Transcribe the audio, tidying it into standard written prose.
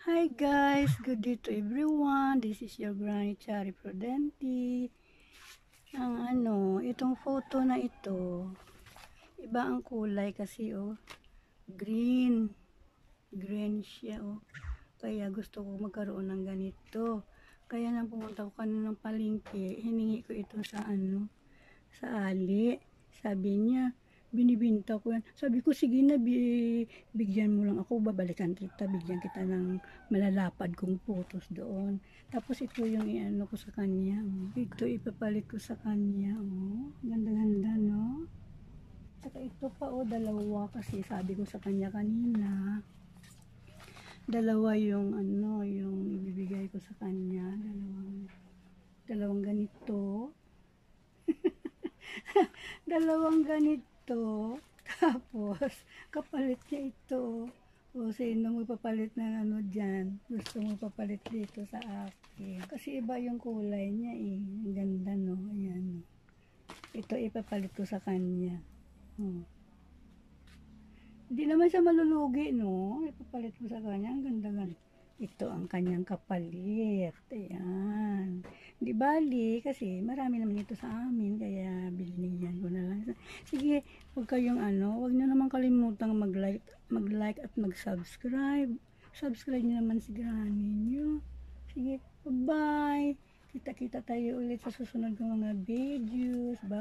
Hi guys, good day to everyone. This is your Granny Chari Prudenti. Itong photo na ito, iba ang kulay kasi green. Green siya Kaya gusto ko magkaroon ng ganito. Kaya nang pumunta ko kanina ng palengke, hiningi ko ito sa ali. Sabi niya, binibinta ko yan. Sabi ko, sige na, bigyan mo lang ako, babalikan kita, bigyan kita ng malalapad kong photos doon. Tapos ito yung iano ko sa kanya. Ito ipapalit ko sa kanya. Ganda-ganda, no? Saka ito pa, dalawa kasi sabi ko sa kanya kanina. Dalawa yung yung ibibigay ko sa kanya. Dalawang ganito. Dalawang ganito. Tapos, kapalit niya ito. Sino magpapalit ng dyan? Gusto mo papalit dito sa akin. Kasi iba yung kulay niya Ang ganda, no? Ayan. Ito ipapalit ko sa kanya. Hindi naman siya malulugi, no? Ipapalit ko sa kanya. Ang ganda. Ito ang kanyang kapalit. Ayan. Di bali, kasi marami naman ito sa amin, kaya binigyan ko na lang. Sige, huwag nyo naman kalimutang mag-like at mag-subscribe. Subscribe nyo naman si Granny nyo. Sige, bye-bye. Kita-kita tayo ulit sa susunod ng mga videos. Bye.